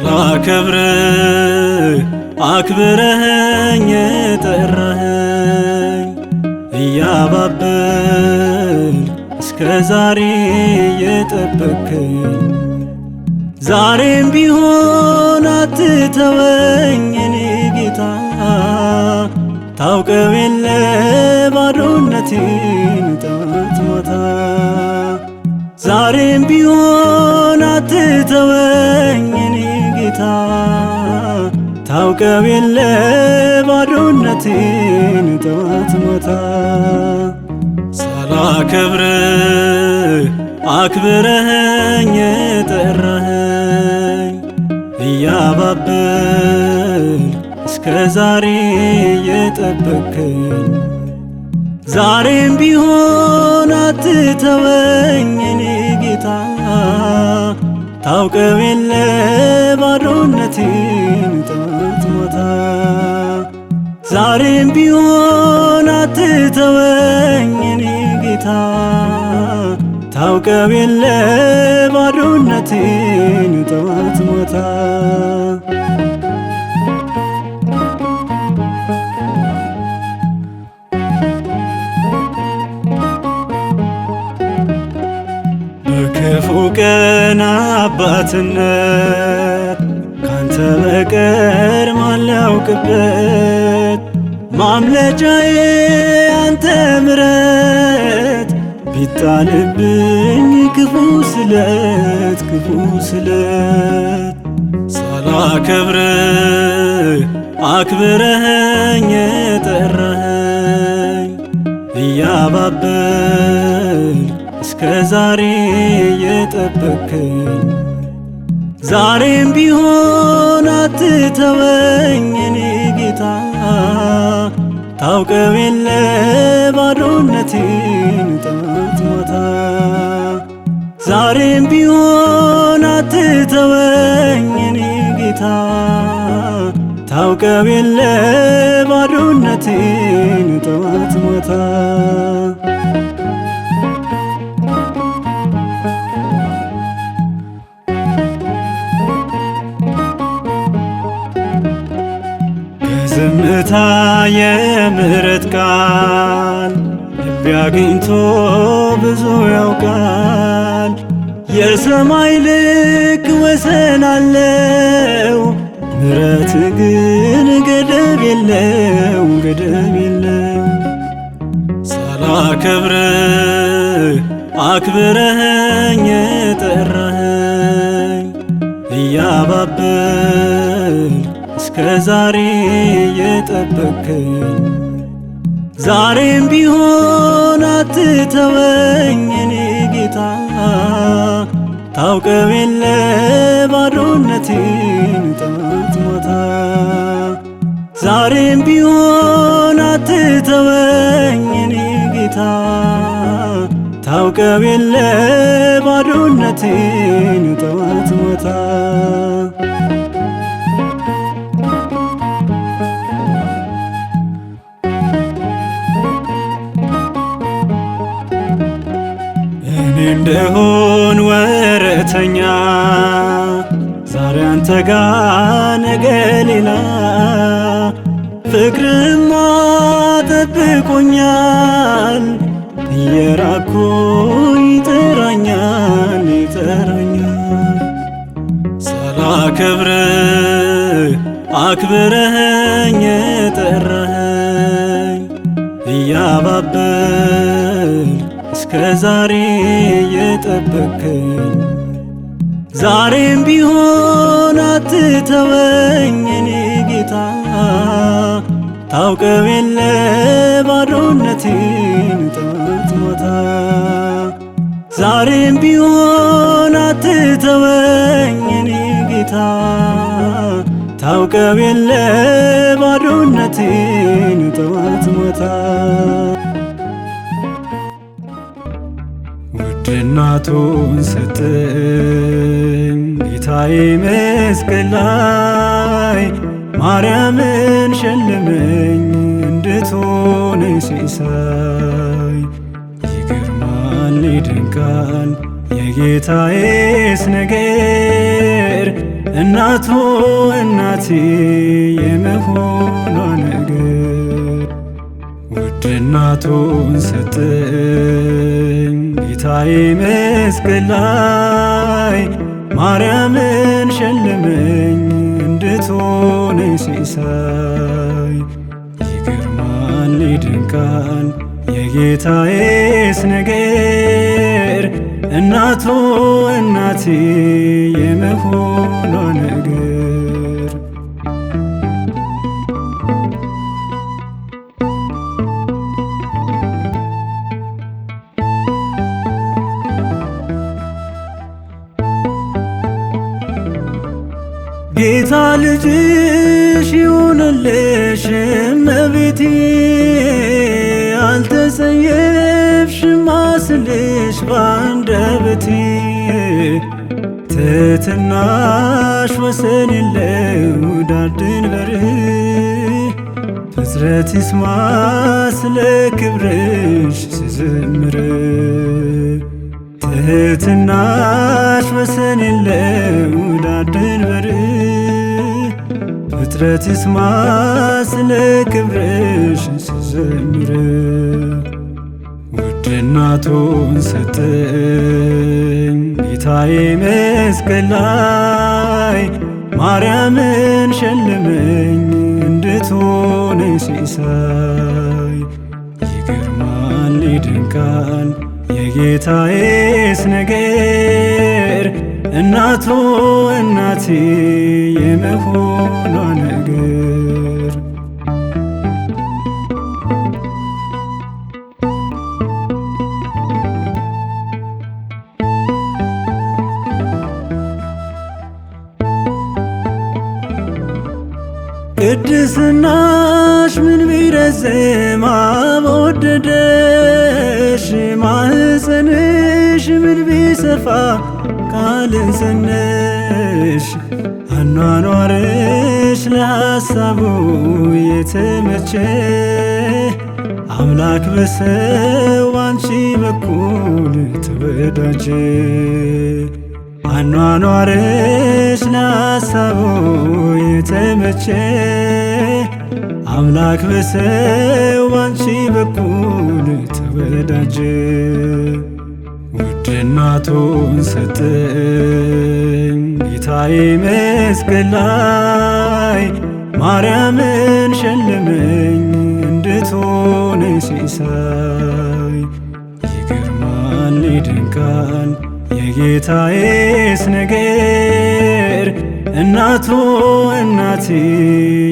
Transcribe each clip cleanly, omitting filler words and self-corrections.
ሳላከብርህ አክብረኸኝ የጠራኸኝ እያባበል እስከ ዛሬ የጠበቅከኝ ዛሬም ቢሆን አትተወኝ የኔ ጌታ ታውቀው የለ ባዶነቴን ጠዋት ማታ ዛሬም ቢሆን አትተወኝ የኔ ጌታ ታውቀው የለ ባዶነቴን ጠዋት ማታ ሳላከብርህ አክብረኸኝ የጠራኸኝ እያባበል እስከ ዛሬ የጠበቅከኝ ዛሬም ቢሆን አትተወኝ የኔ ጌታ ታውቀው የለ ባዶነቴን ጠዋት ማታ ዛሬም ቢሆን አትተወኝ የኔ ጌታ ታውቀው የለ ባዶነቴን ጠዋት ማታ በክፉ ቀን አባትነት ካንተ በቀር ማን ሊያውቅበት ማምለጫዬ አንተ ምሕረት ቢጣልብኝ ክፉ ስለት ሳላከብርህ አክብረኸኝ የጠራኸኝ እያባበል እስከ ዛሬ የጠበቅከኝ ዛሬም ቢሆን አትተወኝ የኔ ጌታ ታውቀው የለ ባዶነቴን ጠዋት ማታ ዛሬም ቢሆን አትተወኝ የኔ ጌታ ታውቀው የለ ባዶነቴን ጠዋት ማታ ዝምታ የምህረት ቃል ልቤ አግኝቶ ብዙ ያውቃል የሰማይ ልክ ወሰን አለው ምሕረት ግን ገደብ የለው ሳላከብርህ አክብረኸኝ የጠራኸኝ እያባበል እስከ ዛሬ የጠበቅከኝ ዛሬም ቢሆን አትተወኝ የኔ ጌታ ታውቀው የለ ባዶነቴን ጠዋት ማታ ዛሬም ቢሆን አትተወኝ የኔ ጌታ ታውቀው የለ ባዶነቴን ጠዋት ማታ እንደሆን ወረተኛ ዛሬ አንተ ጋ ነገ ሌላ ፍቅርማ ጠብቆኛል እየራኩ ይጠራኛል ሳላከብርህ አክብረኸኝ የጠራኸኝ እያባበል እስከ ዛሬ የጠበቅከኝ ዛሬም ቢሆን አትተወኝ የኔ ጌታ ታውቀው የለ ባዶነቴን ጠዋት ማታ ዛሬም ቢሆን አትተወኝ የኔ ጌታ ታውቀው የለ ባዶነቴን ጠዋት ማታ እናቱን ሰጠኝ ጌታዬ መስቀል ላይ ማርያምን ሸለመኝ እንድትሆን ሲሳይ ይገርማል ይደንቃል የጌታዬስ ነገር እናቱ እናቴ የመሆኗ ነገር ውድ እናቱን ሰጠኝ ጌታዬ መስቀል ላይ ማርያምን ሸለመኝ እንድትሆነኝ ሲሳይ። ይገርማል ይድንቃል የጌታዬስ ነገር እናቱ እናቴ የመሆኗ ነገር ጌታ ልጅሽ ይሁንልሽ እመቤቴ አልተጸየፍሽም አስልሽ ባንደበቴ ትሕትናሽ ወሰን የለው ዳር ድንበር ፍጥረት ይስማ ስለ ክብርሽ ስዘምር ትሕትናሽ ወሰን የለው ዳር ድንበር ፍጥረት ይስማ ስለ ክብርሽ ስዘምር ውድ እናቱን ሰጠኝ ጌታዬ መስቀል ላይ ማርያምን ሸለመኝ እንድትሆነኝ ሲሳይ። ይገርማል ይድንቃል የጌታዬስ ነገር እናቱ እናቴ የመሆኗ ነገር ቅድስናሽ ምን ቢረዝም አብ ወደደሽ ማኅፀንሽ ምን ቢሰፋ ቃልን ጸነሽ አኗኗርሽ ለሐሳቡ የተመቸ አምላክ በሰው አንቺ በኩል ተወዳጀ አኗኗርሽ ለሐሳቡ የተመቸ አምላክ በሰው አንቺ በኩል ተወዳጀ ውድ እናቱን ሰጠኝ ጌታዬ መስቀል ላይ ማርያምን ሸለመኝ እንድትሆነኝ ሲሳይ። ይገርማል ይድንቃል የጌታዬስ ነገር እናቱ እናቴ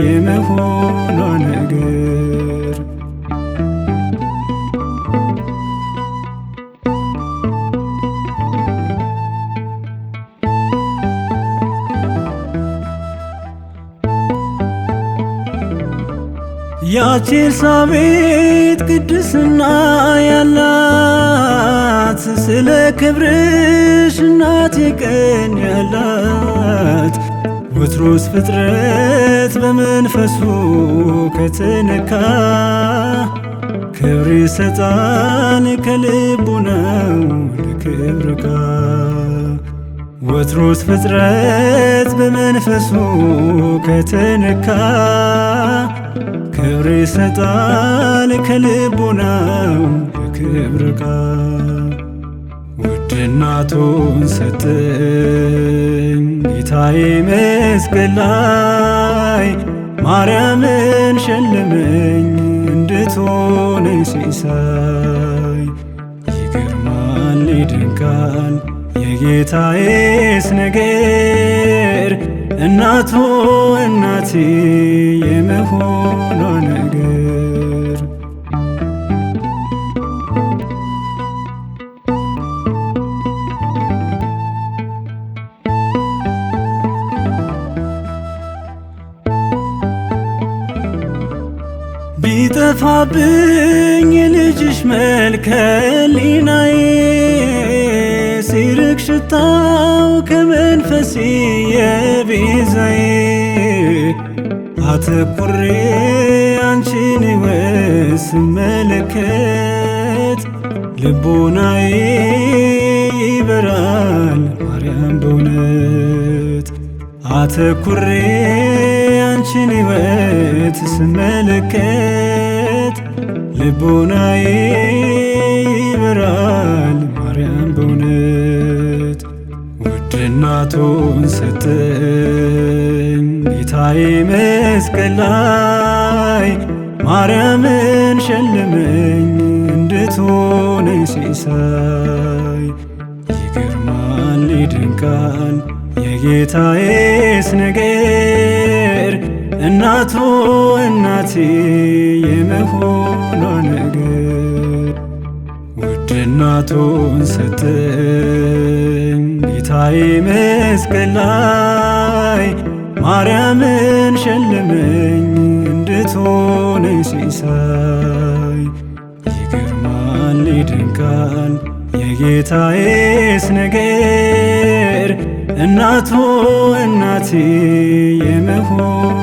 የመሆኗ ነገር ያች ኤልሳቤጥ ቅድስና ያላት ስለ ክብርሽ እናቴ ቀን ያላት ወትሮስ ፍጥረት በመንፈሱ ከተነካ ክብር ይሰጣል ከልቡናው ለክብር ጋ ወትሮስ ፍጥረት በመንፈሱ ከተነካ ክብር ይሰጣል ከልቡናው ለክብር ጋ ውድ እናቱን ሰጠኝ ጌታዬ መስቀል ላይ ማርያምን ሸለመኝ እንድትሆነኝ ሲሳይ። ይገርማል ይድንቃል የጌታዬስ ነገር እናቱ እናቴ የመሆኗ ነገር ቢጠፋብኝ የልጅሽ መልከ ሕሊናዬ ሲርቅ ሽታው ከመንፈሴ የቤዛዬ አተኩሬ አንቺን ሕይወት ስመለከት ልቦናዬ ይበራል ማርያም በእውነት አተኩሬ አንቺን ሕይወት ስመለከት ልቦናዬ ይበራል ማርያም በእውነት። ውድ እናቱን ሰጠኝ ጌታዬ መስቀል ላይ ማርያምን ሸለመኝ እንድትሆነኝ ሲሳይ። ይገርማል ይደንቃል የጌታዬስ ነገር እናቱ እናቴ የመሆኗ ነገር። ውድ እናቱን ሰጠኝ ጌታዬ መስቀል ላይ ማርያምን ሸለመኝ እንድትሆነኝ ሲሳይ። ይገርማል ይደንቃል የጌታዬስ ነገር እናቱ እናቴ የመሆኗ